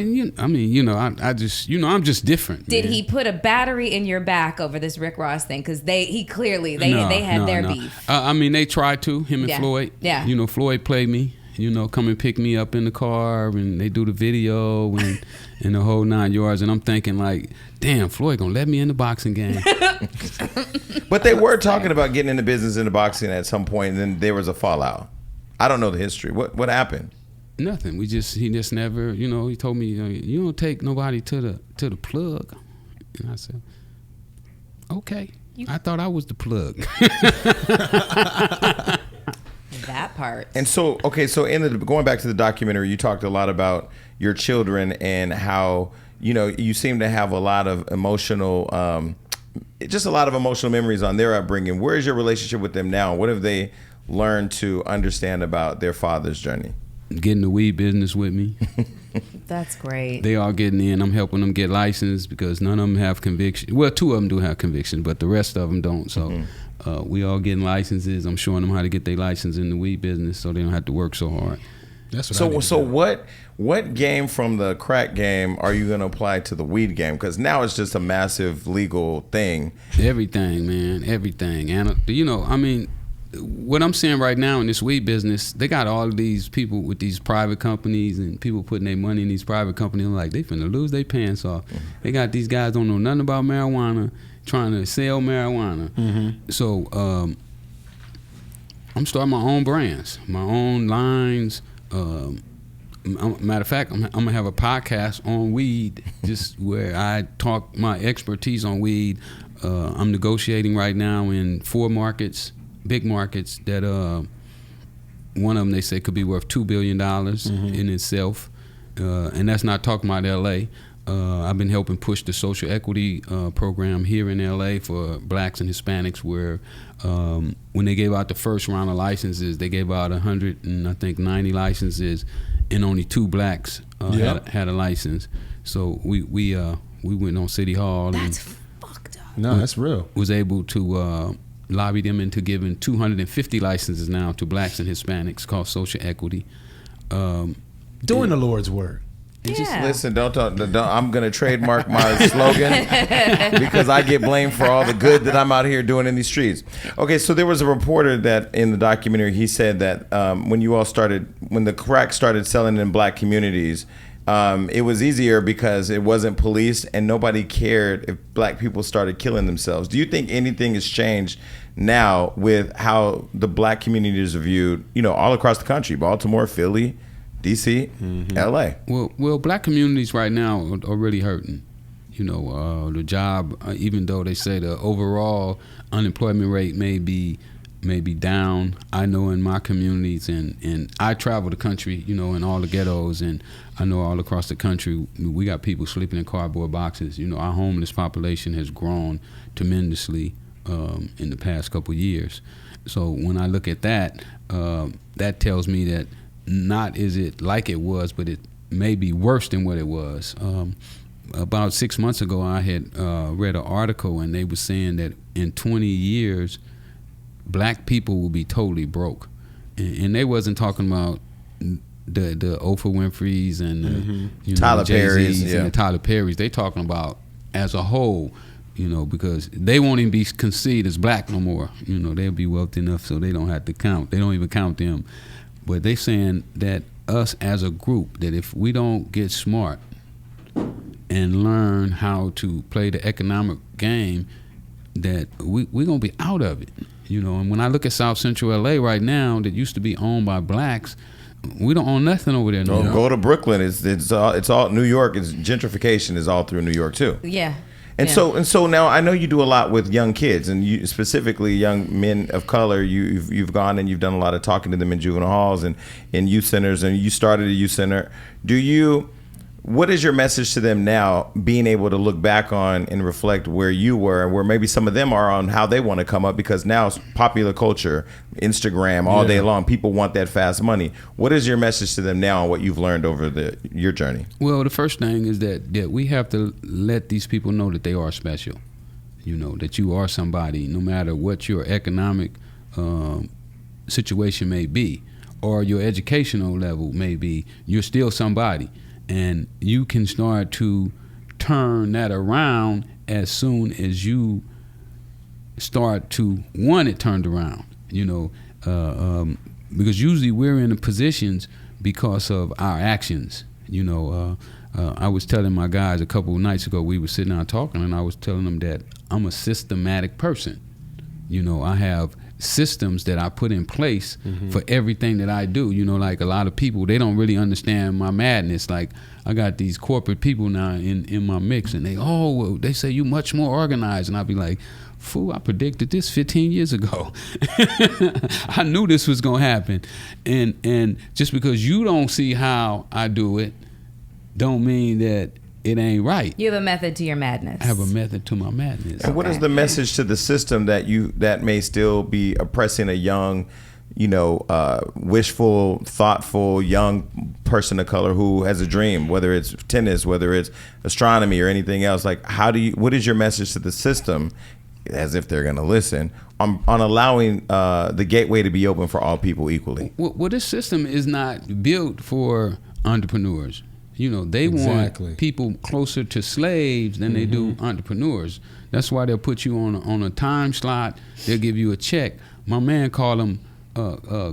just different. Did he put a battery in your back over this Rick Ross thing? Because they had their beef. They tried to, him and Floyd. Yeah. Floyd played me. Come and pick me up in the car, and they do the video and the whole 9 yards. And I'm thinking like, damn, Floyd gonna let me in the boxing game. But they were talking about getting into business into boxing at some point, and then there was a fallout. I don't know the history. What happened? Nothing. He just never. He told me, you don't take nobody to the plug. And I said, okay. I thought I was the plug. That part. And so, okay, so going back to the documentary, you talked a lot about your children and how, you seem to have a lot of emotional, just a lot of emotional memories on their upbringing. Where is your relationship with them now? What have they learned to understand about their father's journey? Getting the weed business with me. That's great. They all getting in. I'm helping them get licensed because none of them have conviction. Well, 2 of them do have conviction, but the rest of them don't. So we all getting licenses. I'm showing them how to get their license in the weed business so they don't have to work so hard. That's what so what game from the crack game are you going to apply to the weed game? Because now it's just a massive legal thing. Everything, man. Everything. And, what I'm seeing right now in this weed business, they got all of these people with these private companies and people putting their money in these private companies. Like, they finna lose their pants off. They got these guys don't know nothing about marijuana, trying to sell marijuana. So I'm starting my own brands, my own lines. Matter of fact, I'm gonna have a podcast on weed, just where I talk my expertise on weed. I'm negotiating right now in 4 markets. Big markets that one of them they say could be worth $2 billion in itself, and that's not talking about LA. I've been helping push the social equity program here in LA for blacks and Hispanics, where when they gave out the first round of licenses, they gave out 190 licenses, and only 2 blacks had a license. So we went on City Hall. That's fucked up. No, that's real. Was able to lobby them into giving 250 licenses now to blacks and Hispanics, called social equity. Doing the Lord's work. Listen, don't. I'm gonna trademark my slogan because I get blamed for all the good that I'm out here doing in these streets. Okay, so there was a reporter that in the documentary, he said that when the crack started selling in black communities, it was easier because it wasn't policed and nobody cared if black people started killing themselves. Do you think anything has changed now with how the black communities are viewed, all across the country, Baltimore, Philly, DC, LA? Well, black communities right now are really hurting. The job, even though they say the overall unemployment rate may be down, I know in my communities, and I travel the country, in all the ghettos, and I know all across the country, we got people sleeping in cardboard boxes. Our homeless population has grown tremendously in the past couple of years. So when I look at that, that tells me that not is it like it was, but it may be worse than what it was. About 6 months ago, I had read an article, and they were saying that in 20 years, black people will be totally broke. And they wasn't talking about the Oprah Winfrey's and the Tyler Perry's and the Tyler Perry's. They talking about as a whole, because they won't even be considered as black no more. They'll be wealthy enough so they don't have to count. They don't even count them. But they saying that us as a group, that if we don't get smart and learn how to play the economic game, that we're going to be out of it. And when I look at South Central LA right now, that used to be owned by blacks, we don't own nothing over there. No, go to Brooklyn. It's all New York. It's gentrification is all through New York too. Yeah. And so now I know you do a lot with young kids, and you specifically young men of color. You've gone and you've done a lot of talking to them in juvenile halls and in youth centers, and you started a youth center. What is your message to them now, being able to look back on and reflect where you were and where maybe some of them are on how they want to come up? Because now it's popular culture, Instagram, all day long. People want that fast money. What is your message to them now on what you've learned over your journey? Well, the first thing is that we have to let these people know that they are special. That you are somebody, no matter what your economic situation may be or your educational level may be, you're still somebody. And you can start to turn that around as soon as you start to want it turned around, because usually we're in the positions because of our actions. I was telling my guys a couple of nights ago, we were sitting down talking, and I was telling them that I'm a systematic person. I have systems that I put in place for everything that I do. Like a lot of people, they don't really understand my madness. Like I got these corporate people now in my mix, and they say you much more organized, and I'll be like, fool, I predicted this 15 years ago. I knew this was gonna happen, and just because you don't see how I do it, don't mean that it ain't right. You have a method to your madness. I have a method to my madness. And what is the message to the system that may still be oppressing a young, wishful, thoughtful young person of color who has a dream, whether it's tennis, whether it's astronomy or anything else? Like, what is your message to the system, as if they're going to listen, on allowing the gateway to be open for all people equally? Well, this system is not built for entrepreneurs. They want people closer to slaves than they do entrepreneurs. That's why they'll put you on a time slot. They'll give you a check. My man called them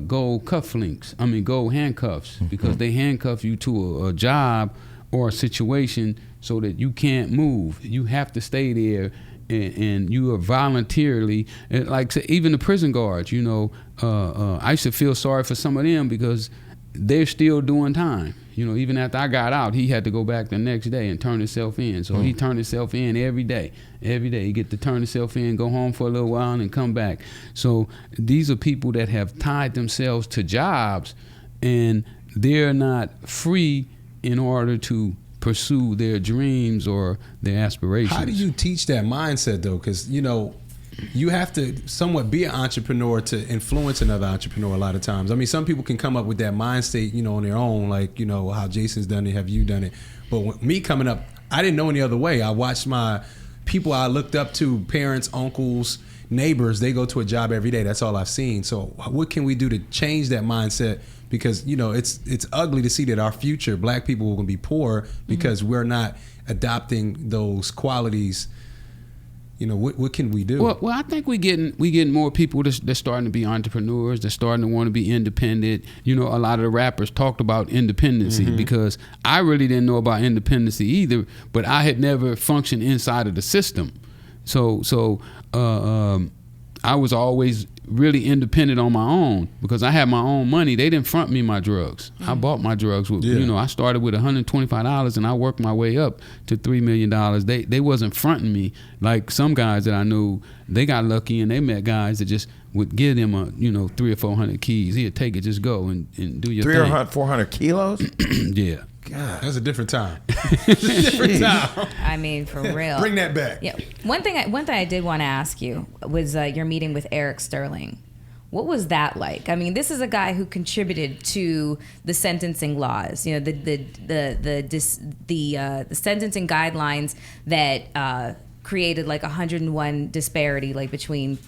gold gold handcuffs, because they handcuff you to a job or a situation so that you can't move. You have to stay there, and you are voluntarily, and like even the prison guards. I used to feel sorry for some of them because they're still doing time. Even after I got out, he had to go back the next day and turn himself in. So he turned himself in every day. Every day he get to turn himself in, go home for a little while, and come back. So these are people that have tied themselves to jobs, and they're not free in order to pursue their dreams or their aspirations. How do you teach that mindset, though? Because, you have to somewhat be an entrepreneur to influence another entrepreneur a lot of times. I mean, some people can come up with that mind state, on their own, like, how Jason's done it, have you done it? But me coming up, I didn't know any other way. I watched my people I looked up to, parents, uncles, neighbors, they go to a job every day. That's all I've seen. So what can we do to change that mindset? Because, it's ugly to see that our future, black people, are going to be poor because we're not adopting those qualities what can we do? Well, I think we getting more people that's starting to be entrepreneurs. They're starting to want to be independent. A lot of the rappers talked about independency because I really didn't know about independency either, but I had never functioned inside of the system. So I was always really independent on my own because I had my own money. They didn't front me my drugs. I bought my drugs with, I started with $125 and I worked my way up to $3 million. They wasn't fronting me like some guys that I knew. They got lucky and they met guys that just would give them 300 or 400 keys. Here, take it, just go and do your thing. 300, 400 kilos? Yeah. God, that's a different time. Different time. I mean, for real. Bring that back. Yeah. One thing I did want to ask you was your meeting with Eric Sterling. What was that like? I mean, this is a guy who contributed to the sentencing laws. The sentencing guidelines that created like 101 disparity like between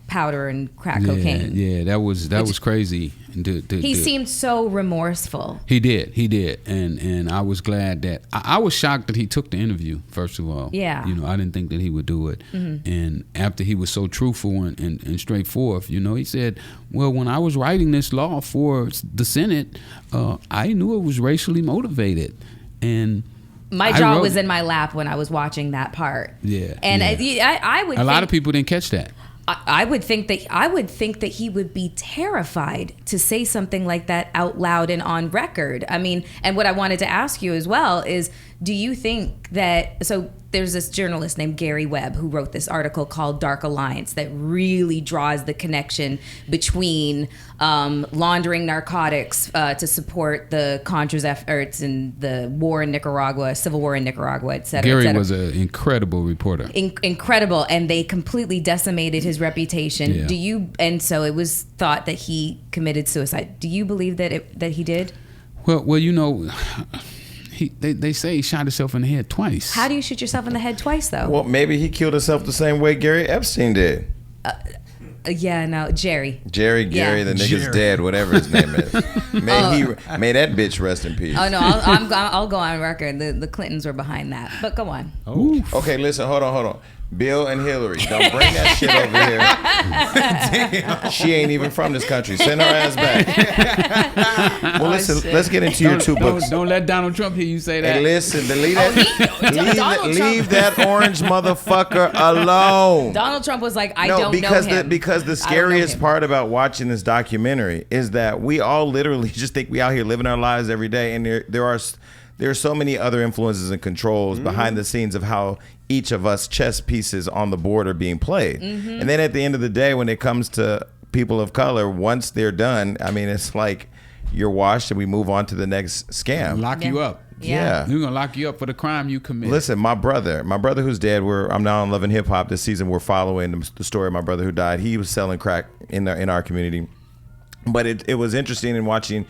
powder and crack cocaine. Yeah, that was crazy. He seemed so remorseful. He did, and I was glad that I was shocked that he took the interview. First of all, yeah, I didn't think that he would do it. And after he was so truthful and straightforward, he said, "Well, when I was writing this law for the Senate, I knew it was racially motivated, and." My jaw was in my lap when I was watching that part. Yeah, and I would. A lot of people didn't catch that. I would think that he would be terrified to say something like that out loud and on record. I mean, and what I wanted to ask you as well is, do you think that, so there's this journalist named Gary Webb who wrote this article called Dark Alliance that really draws the connection between laundering narcotics to support the Contras efforts in the war in Nicaragua, civil war in Nicaragua, et cetera. Gary et cetera. was an incredible reporter. Incredible, and they completely decimated his reputation. Yeah. And so it was thought that he committed suicide. Do you believe that he did? Well, They say he shot himself in the head twice. How do you shoot yourself in the head twice, though? Well, maybe he killed himself the same way Gary Epstein did. Jerry. Gary, the nigga's dead, whatever his name is. May that bitch rest in peace. Oh no, I'll go on record. The Clintons were behind that, but go on. Oh. Okay, listen, hold on. Bill and Hillary, don't bring that shit over here. Damn. She ain't even from this country. Send her ass back. Well, listen, let's get into your two books. Don't let Donald Trump hear you say that. Hey, listen, leave that orange motherfucker alone. Donald Trump was like, I don't know him. Because the scariest part about watching this documentary is that we all literally just think we out here living our lives every day, and there are so many other influences and controls behind the scenes of how each of us chess pieces on the board are being played. And then at the end of the day, when it comes to people of color, once they're done, I mean, it's like you're washed and we move on to the next scam. Lock you up. Yeah. We're going to lock you up for the crime you commit. Listen, my brother who's dead, I'm now on Love and Hip Hop this season. We're following the story of my brother who died. He was selling crack in our community. But it was interesting in watching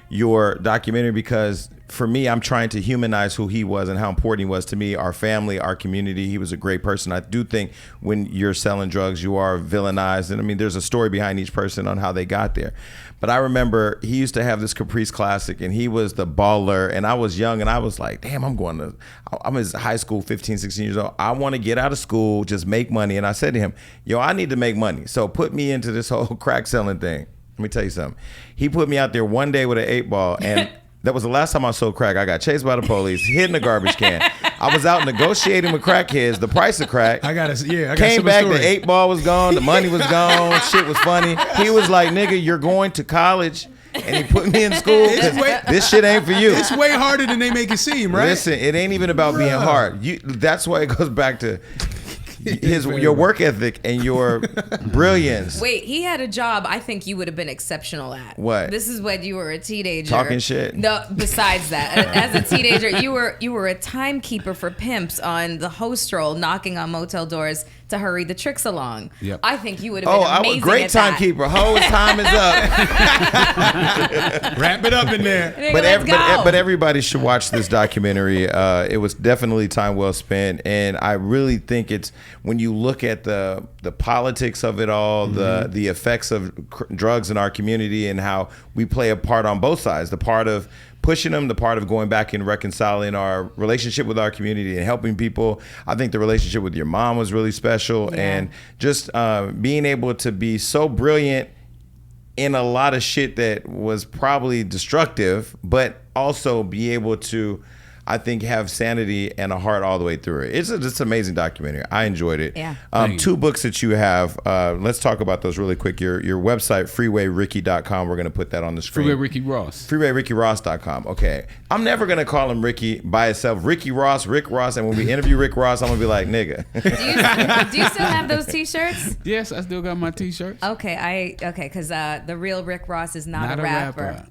your documentary because for me, I'm trying to humanize who he was and how important he was to me, our family, our community. He was a great person. I do think when you're selling drugs, you are villainized. And I mean, there's a story behind each person on how they got there. But I remember he used to have this Caprice Classic and he was the baller. And I was young and I was like, damn, I'm in high school, 15, 16 years old. I want to get out of school, just make money. And I said to him, I need to make money. So put me into this whole crack selling thing. Let me tell you something. He put me out there one day with an 8-ball and that was the last time I sold crack. I got chased by the police, hid in a garbage can. I was out negotiating with crackheads the price of crack. I got came back, the 8-ball was gone, the money was gone, shit was funny. He was like, nigga, you're going to college. And he put me in school because this shit ain't for you. It's way harder than they make it seem, right? Listen, it ain't even about being hard. That's why it goes back to your work ethic and your brilliance. Wait, he had a job I think you would have been exceptional at. What? This is when you were a teenager. Talking shit. No, besides that, as a teenager, you were a timekeeper for pimps on the host roll, knocking on motel doors to hurry the tricks along. Yep. I think you would have been amazing. I was great timekeeper. Ho, his time is up. Wrap it up in there. But everybody should watch this documentary. It was definitely time well spent, and I really think it's when you look at the politics of it all, the effects of drugs in our community, and how we play a part on both sides. The part of pushing them, the part of going back and reconciling our relationship with our community and helping people. I think the relationship with your mom was really special, and just being able to be so brilliant in a lot of shit that was probably destructive, but also be able to, I think, have sanity and a heart all the way through it. It's an amazing documentary. I enjoyed it. Yeah. 2 books that you have. Let's talk about those really quick. Your website, freewayricky.com. We're going to put that on the screen. Freeway Ricky Ross. Freewayrickyross.com. Okay. I'm never going to call him Ricky by itself. Ricky Ross, Rick Ross. And when we interview Rick Ross, I'm going to be like, nigga. Do you still have those T-shirts? Yes, I still got my T-shirts. Okay, because the real Rick Ross is not a rapper.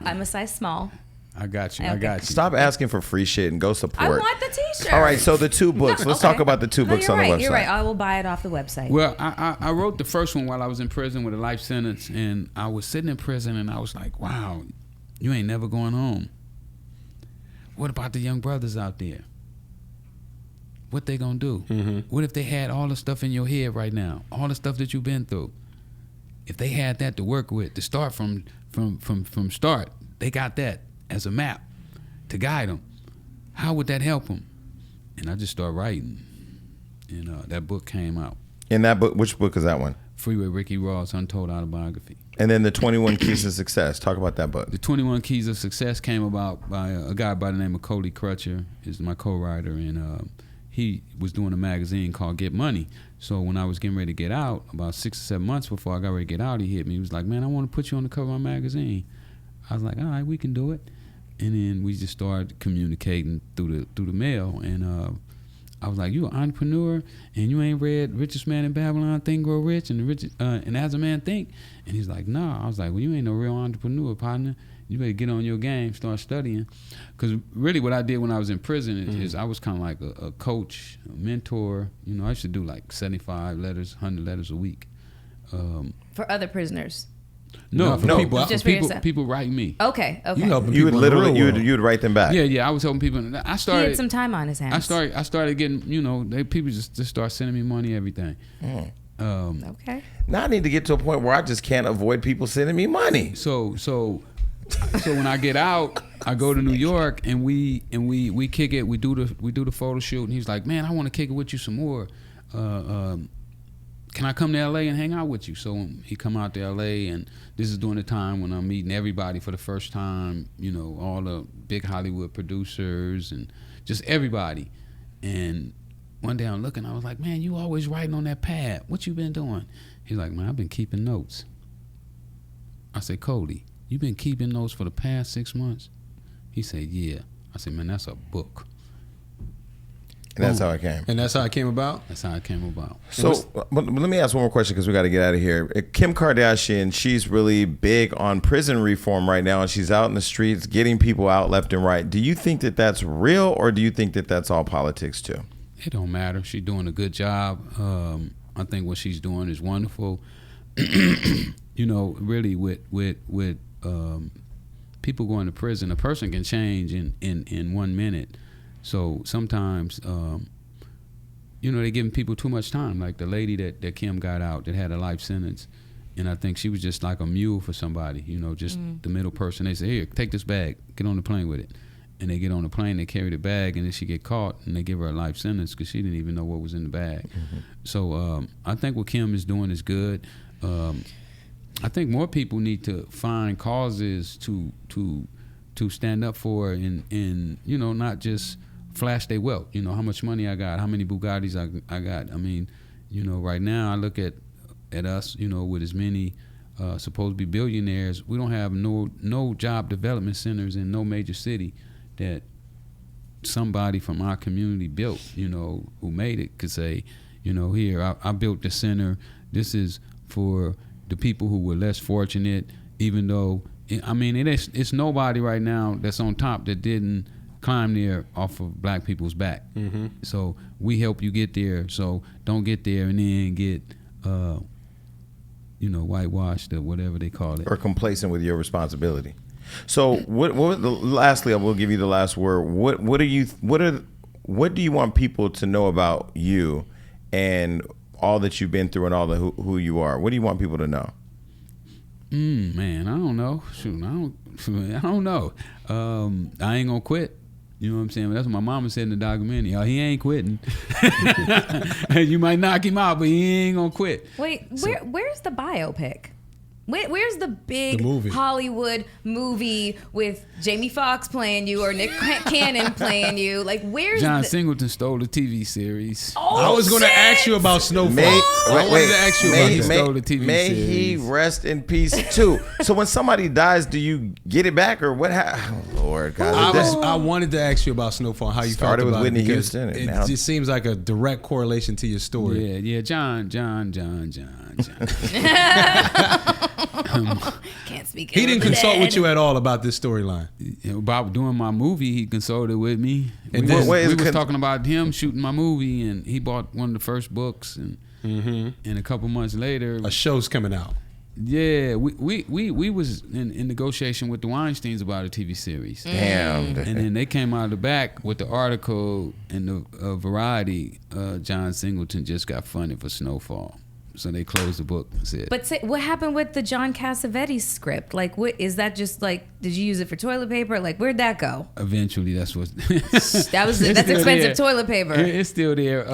I'm a size small. I got you. Okay. I got you. Stop asking for free shit and go support. I want the T-shirt. All right, so the 2 books. Let's talk about the 2 books on the website. You're right. I will buy it off the website. Well, I wrote the first one while I was in prison with a life sentence, and I was sitting in prison, and I was like, wow, you ain't never going home. What about the young brothers out there? What they gonna do? Mm-hmm. What if they had all the stuff in your head right now, all the stuff that you've been through? If they had that to work with, to start from start, they got that as a map to guide them. How would that help them? And I just started writing, and that book came out. In that book, which book is that one? Freeway Ricky Ross, Untold Autobiography. And then the 21 Keys to Success. Talk about that book. The 21 Keys of Success came about by a guy by the name of Cody Crutcher, is my co-writer, and he was doing a magazine called Get Money. So when I was getting ready to get out, about 6 or 7 months before I got ready to get out, he hit me. He was like, man, I want to put you on the cover of my magazine. I was like, all right, we can do it. And then we just started communicating through the mail. And I was like, you an entrepreneur and you ain't read Richest Man in Babylon, Think Grow Rich, and As a Man Think? And he's like, no. I was like, well, you ain't no real entrepreneur, partner. You better get on your game, start studying. Because really what I did when I was in prison is I was kind of like a coach, a mentor. You know, I used to do like 75 letters, 100 letters a week. For other prisoners? No, for people write me. Okay. You would literally, you would write them back. Yeah. I was helping people. I started. He had some time on his hands. I started getting, people just start sending me money, everything. Okay. Now I need to get to a point where I just can't avoid people sending me money. So when I get out, I go to New York and we kick it. We do the photo shoot, and he's like, man, I want to kick it with you some more. Can I come to LA and hang out with you? So he come out to LA, and this is during the time when I'm meeting everybody for the first time, all the big Hollywood producers and just everybody. And one day I'm looking, I was like, man, you always writing on that pad. What you been doing? He's like, man, I've been keeping notes. I said, Cody, you been keeping notes for the past 6 months? He said, yeah. I said, man, that's a book. And that's how it came. And that's how it came about? That's how it came about. So let me ask one more question because we got to get out of here. Kim Kardashian, she's really big on prison reform right now, and she's out in the streets getting people out left and right. Do you think that that's real, or do you think that that's all politics too? It don't matter. She's doing a good job. I think what she's doing is wonderful. Really with people going to prison, a person can change in 1 minute. So sometimes, they're giving people too much time. Like the lady that Kim got out that had a life sentence, and I think she was just like a mule for somebody, just the middle person. They say, here, take this bag, get on the plane with it. And they get on the plane, they carry the bag, and then she get caught, and they give her a life sentence because she didn't even know what was in the bag. Mm-hmm. So I think what Kim is doing is good. I think more people need to find causes to stand up for and not just flash their wealth. How much money I got, how many Bugattis I got. I mean, right now I look at us, with as many supposed to be billionaires, we don't have no job development centers in no major city that somebody from our community built, who made it could say, here, I built the center. This is for the people who were less fortunate, even though, it's nobody right now that's on top that didn't climb there off of black people's back. Mm-hmm. So we help you get there. So don't get there and then get, whitewashed or whatever they call it. Or complacent with your responsibility. So lastly, I will give you the last word. What do you want people to know about you and all that you've been through and all the who you are? What do you want people to know? Man, I don't know. Shoot, I don't know. I ain't gonna quit. You know what I'm saying? That's what my mama said in the documentary. Oh, he ain't quitting. You might knock him out, but he ain't gonna quit. Wait, where's the biopic? Where's the big movie. Hollywood movie with Jamie Foxx playing you or Nick Cannon playing you? Like, where's John Singleton stole the TV series. Oh, I was going to ask you about Snowfall. I wanted to ask you about he stole the TV May series. he rest in peace too. So when somebody dies, do you get it back or what? Oh, Lord, God. I wanted to ask you about Snowfall. How you Started felt with about Whitney it, because Houston, and It now- just seems like a direct correlation to your story. Yeah, John. Can't speak. He didn't over the consult with dead. you at all about this storyline. About doing my movie, he consulted with me. And we then- was talking about him shooting my movie, and he bought one of the first books, and a couple months later, A show's coming out. yeah, we was in negotiation with the Weinsteins about a TV series. Damn. And then they came out of the back with the article in the Variety. John Singleton just got funded for Snowfall, so they closed the book and said. But what happened with the John Cassavetes script? Like, what is that? Just like, did you use it for toilet paper? Like, where'd that go? Eventually, that's what. That's still expensive there. toilet paper. It's still there.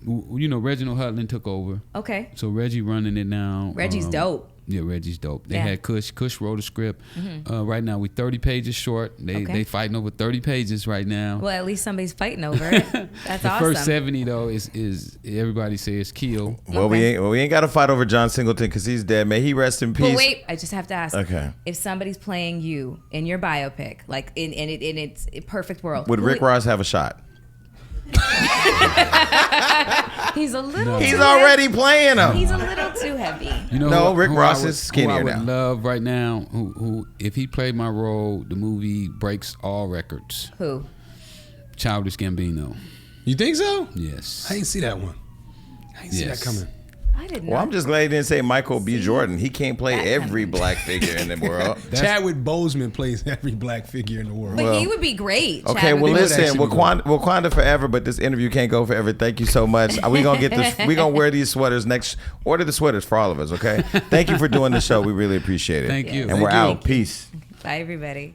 Reginald Hudlin took over, Okay, so Reggie running it now. Reggie's dope. Yeah, Reggie's dope. They Yeah. had Kush. Kush wrote a script. Right now, we 30 pages short. They fighting over 30 pages right now. Well, at least somebody's fighting over it. That's The awesome. first 70 though is everybody says kill. Well, we ain't got to fight over John Singleton because he's dead. May he rest in peace. But wait, I just have to ask. Okay. If somebody's playing you in your biopic, like in its perfect world, Would Rick Ross have a shot? He's a little. He's too already playing him. He's a little too heavy. You know, No, who- Rick who Ross I would- is skinnier who I would now. love right now. Who if he played my role, the movie breaks all records. Who? Childish Gambino. You think so? Yes. I didn't see that one. I didn't see that Yes. coming. I didn't know. Well, I'm just glad he didn't say Michael B. See? Jordan. He can't play That every kind of- black figure in the world. Chadwick Boseman plays every black figure in the world. But he would be great. Okay, Chadwick. well, would listen, actually be Wakanda forever, but this interview can't go forever. Thank you so much. We gonna get this. We gonna wear these sweaters next. Order the sweaters for all of us. Okay. Thank you for doing the show. We really appreciate it. Thank you. And we're Thank you. out. Peace. Bye, everybody.